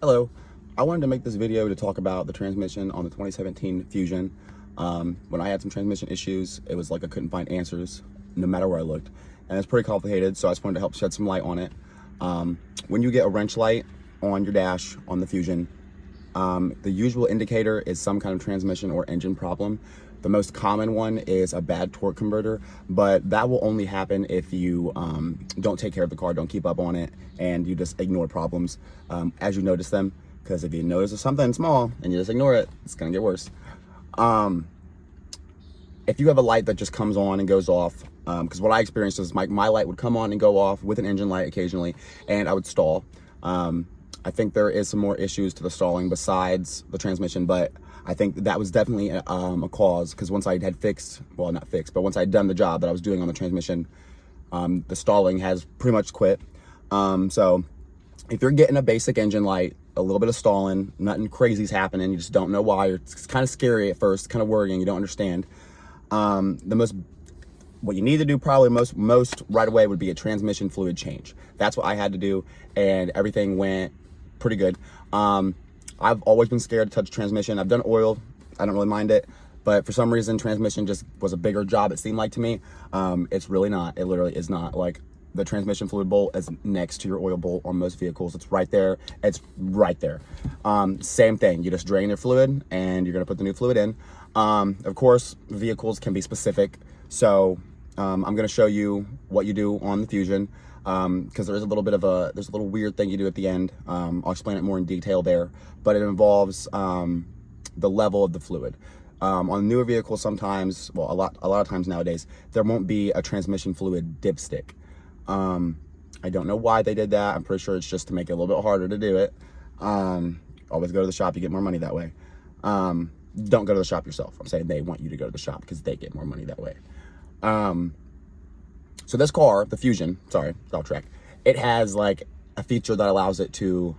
Hello, I wanted to make this video to talk about the transmission on the 2017 Fusion. When I had some transmission issues, it was like I couldn't find answers no matter where I looked. And it's pretty complicated, so I just wanted to help shed some light on it. When you get a wrench light on your dash on the Fusion, the usual indicator is some kind of transmission or engine problem. The most common one is a bad torque converter, but that will only happen if you don't take care of the car, don't keep up on it, and you just ignore problems as you notice them. Because if you notice something small and you just ignore it, it's gonna get worse. If you have a light that just comes on and goes off, because what I experienced is my light would come on and go off with an engine light occasionally, and I would stall. I think there is some more issues to the stalling besides the transmission, but I think that was definitely a cause, because once I had fixed, well, not fixed, but once I had done the job that I was doing on the transmission, the stalling has pretty much quit. So if you're getting a basic engine light, a little bit of stalling, nothing crazy's happening, you just don't know why, it's kind of scary at first, kind of worrying, you don't understand. What you need to do probably most right away would be a transmission fluid change. That's what I had to do, and everything went pretty good. I've always been scared to touch transmission. I've done oil, I don't really mind it, but for some reason transmission just was a bigger job, it seemed like to me. It's really not, it literally is not. Like, the transmission fluid bolt is next to your oil bolt on most vehicles. It's right there, it's right there. Same thing, you just drain your fluid and you're gonna put the new fluid in. Of course, vehicles can be specific, so I'm gonna show you what you do on the Fusion, because there's a little weird thing you do at the end. I'll explain it more in detail there, but it involves the level of the fluid. On newer vehicles, sometimes, well, a lot of times nowadays, there won't be a transmission fluid dipstick. I don't know why they did that. I'm pretty sure it's just to make it a little bit harder to do it. Always go to the shop, you get more money that way. Don't go to the shop yourself. I'm saying they want you to go to the shop because they get more money that way. So this car, the Fusion, sorry, off track, it has like a feature that allows it to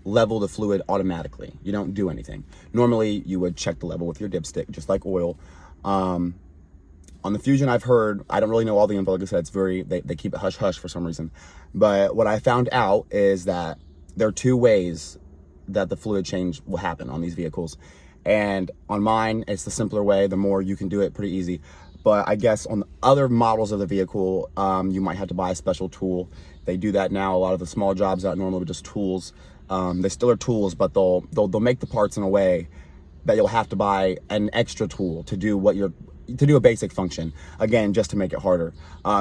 level the fluid automatically. You don't do anything. Normally you would check the level with your dipstick, just like oil. On the Fusion, I've heard, I don't really know all the info, like I said, it's they keep it hush-hush for some reason. But what I found out is that there are two ways that the fluid change will happen on these vehicles. And on mine, it's the simpler way, the more you can do it, pretty easy. But I guess on the other models of the vehicle, you might have to buy a special tool. They do that now, a lot of the small jobs out normally with just tools. They still are tools, but they'll make the parts in a way that you'll have to buy an extra tool to do a basic function, again, just to make it harder.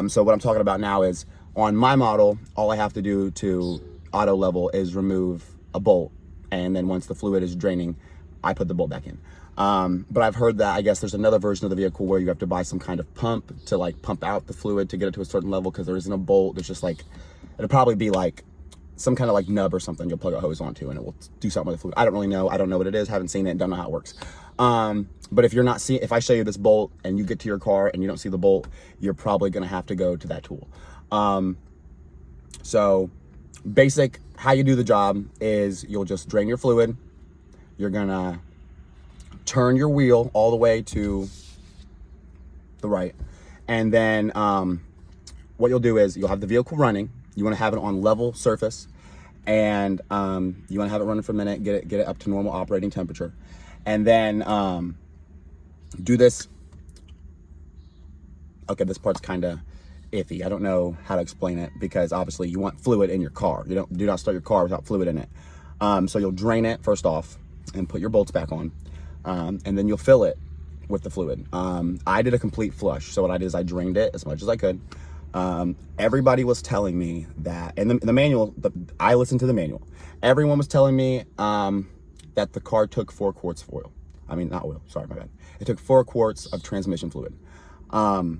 So what I'm talking about now is, on my model, all I have to do to auto level is remove a bolt, and then once the fluid is draining, I put the bolt back in. But I've heard that I guess there's another version of the vehicle where you have to buy some kind of pump to like pump out the fluid to get it to a certain level, because there isn't a bolt. There's just like, it'll probably be like some kind of like nub or something you'll plug a hose onto and it will do something with the fluid. I don't really know. I don't know what it is. Haven't seen it. Don't know how it works. But if I show you this bolt and you get to your car and you don't see the bolt, you're probably going to have to go to that tool. So basic, how you do the job is you'll just drain your fluid. You're going to turn your wheel all the way to the right. And then what you'll do is you'll have the vehicle running. You want to have it on level surface, and you want to have it running for a minute, get it up to normal operating temperature. And then do this. Okay, this part's kind of iffy. I don't know how to explain it, because obviously you want fluid in your car. You do not start your car without fluid in it. So you'll drain it first off and put your bolts back on, and then you'll fill it with the fluid. I did a complete flush. So what I did is I drained it as much as I could. Everybody was telling me that, and the manual, I listened to the manual. Everyone was telling me that the car took 4 quarts of oil. I mean, not oil, sorry, my bad. It took 4 quarts of transmission fluid. The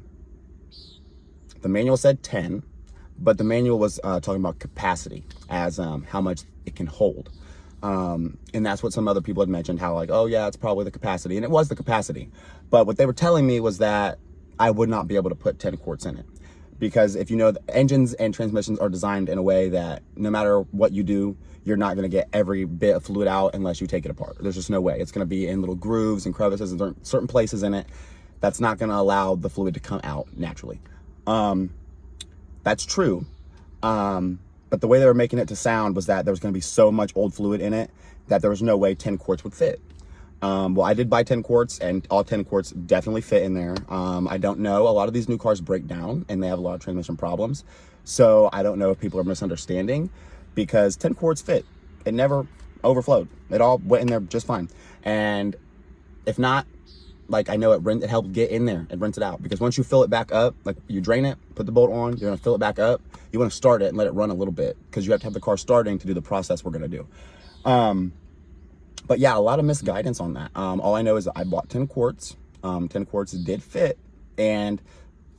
manual said 10, but the manual was talking about capacity as how much it can hold. And that's what some other people had mentioned, how like, oh yeah, it's probably the capacity. And it was the capacity. But what they were telling me was that I would not be able to put 10 quarts in it. Because if you know, the engines and transmissions are designed in a way that no matter what you do, you're not going to get every bit of fluid out unless you take it apart. There's just no way. It's going to be in little grooves and crevices and certain places in it that's not going to allow the fluid to come out naturally. That's true. But the way they were making it to sound was that there was going to be so much old fluid in it that there was no way 10 quarts would fit. Well, I did buy 10 quarts, and all 10 quarts definitely fit in there. I don't know. A lot of these new cars break down, and they have a lot of transmission problems. So I don't know if people are misunderstanding, because 10 quarts fit. It never overflowed. It all went in there just fine. And if not, like, I know it helped get in there and rinse it out, because once you fill it back up, like, you drain it, put the bolt on, you're gonna fill it back up. You want to start it and let it run a little bit, because you have to have the car starting to do the process we're gonna do. But yeah, a lot of misguidance on that. All I know is that I bought 10 quarts. 10 quarts did fit, and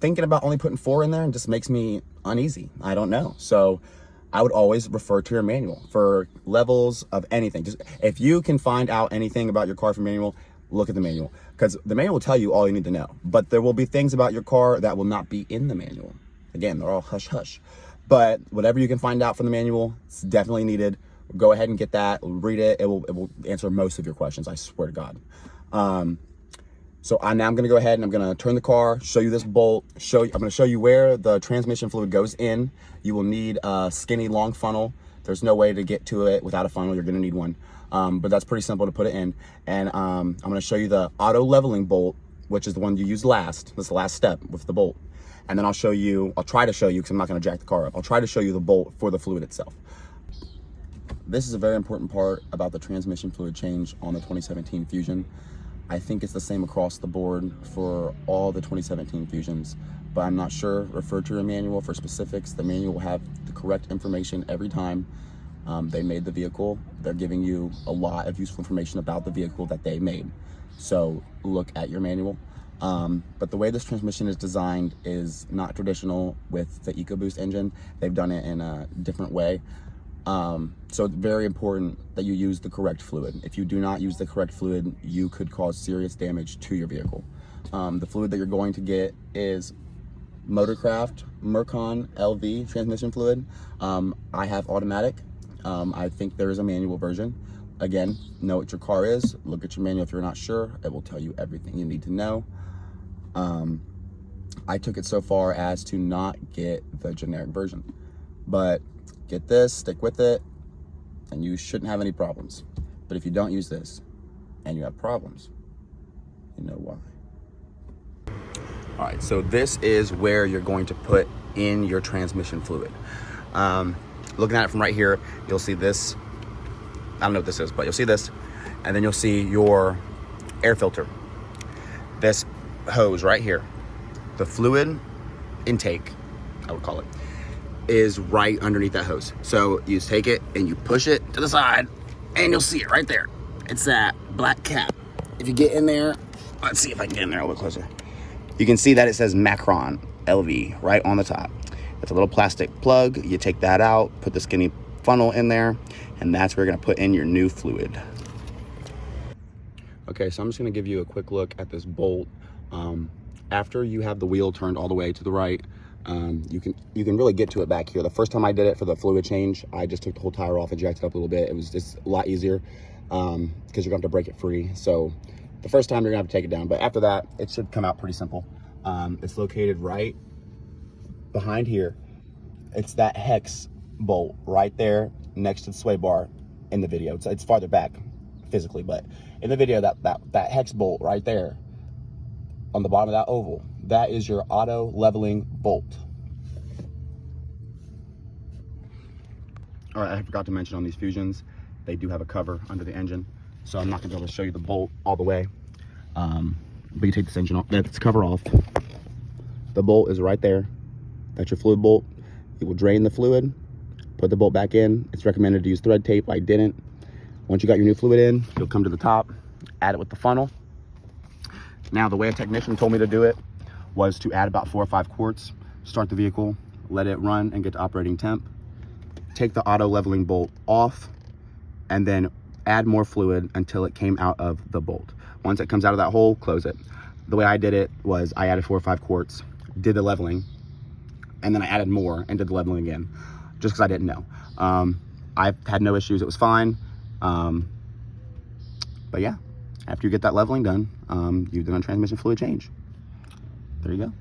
thinking about only putting 4 in there just makes me uneasy. I don't know. So I would always refer to your manual for levels of anything. Just if you can find out anything about your car from manual, look at the manual, because the manual will tell you all you need to know. But there will be things about your car that will not be in the manual. Again, they're all hush hush. But whatever you can find out from the manual, it's definitely needed. Go ahead and get that, read it. It will answer most of your questions, I swear to God. So now I'm gonna go ahead and I'm gonna turn the car, show you this bolt, I'm gonna show you where the transmission fluid goes in. You will need a skinny long funnel. There's no way to get to it without a funnel. You're gonna need one. But that's pretty simple to put it in. And I'm gonna show you the auto leveling bolt, which is the one you use last. That's the last step with the bolt. And then I'll try to show you, because I'm not gonna jack the car up. I'll try to show you the bolt for the fluid itself. This is a very important part about the transmission fluid change on the 2017 Fusion. I think it's the same across the board for all the 2017 Fusions, but I'm not sure. Refer to your manual for specifics. The manual will have the correct information every time. They made the vehicle. They're giving you a lot of useful information about the vehicle that they made. So look at your manual. But the way this transmission is designed is not traditional with the EcoBoost engine. They've done it in a different way. So it's very important that you use the correct fluid. If you do not use the correct fluid, you could cause serious damage to your vehicle. The fluid that you're going to get is Motorcraft Mercon LV transmission fluid. I have automatic. I think there is a manual version. Again, know what your car is. Look at your manual if you're not sure. It will tell you everything you need to know. I took it so far as to not get the generic version, but get this, stick with it, and you shouldn't have any problems. But if you don't use this and you have problems, you know why. All right, so this is where you're going to put in your transmission fluid. Looking at it from right here, you'll see this. I don't know what this is, but you'll see this, and then you'll see your air filter. This hose right here, the fluid intake, I would call it, is right underneath that hose. So you just take it and you push it to the side, and you'll see it right there. It's that black cap. If you get in there, let's see if I can get in there a little closer. You can see that it says Macron LV right on the top. It's a little plastic plug. You take that out, put the skinny funnel in there, and that's where you're gonna put in your new fluid. Okay, so I'm just gonna give you a quick look at this bolt. After you have the wheel turned all the way to the right, you can really get to it back here. The first time I did it for the fluid change, I just took the whole tire off and jacked it up a little bit. It was just a lot easier because you're gonna have to break it free. So the first time you're gonna have to take it down, but after that, it should come out pretty simple. It's located right behind here. It's that hex bolt right there next to the sway bar in the video. It's farther back physically, but in the video, that hex bolt right there on the bottom of that oval, that is your auto leveling bolt. All right, I forgot to mention on these Fusions, they do have a cover under the engine, so I'm not gonna be able to show you the bolt all the way. But you take this engine off, this cover off. The bolt is right there. That's your fluid bolt. You will drain the fluid, put the bolt back in. It's recommended to use thread tape. I didn't. Once you got your new fluid in, you'll come to the top, add it with the funnel. Now, the way a technician told me to do it was to add about 4 or 5 quarts, start the vehicle, let it run and get to operating temp, take the auto leveling bolt off, and then add more fluid until it came out of the bolt. Once it comes out of that hole, close it. The way I did it was I added 4 or 5 quarts, did the leveling, and then I added more and did the leveling again, just because I didn't know. I had no issues, it was fine. But yeah, after you get that leveling done, you've done a transmission fluid change. There you go.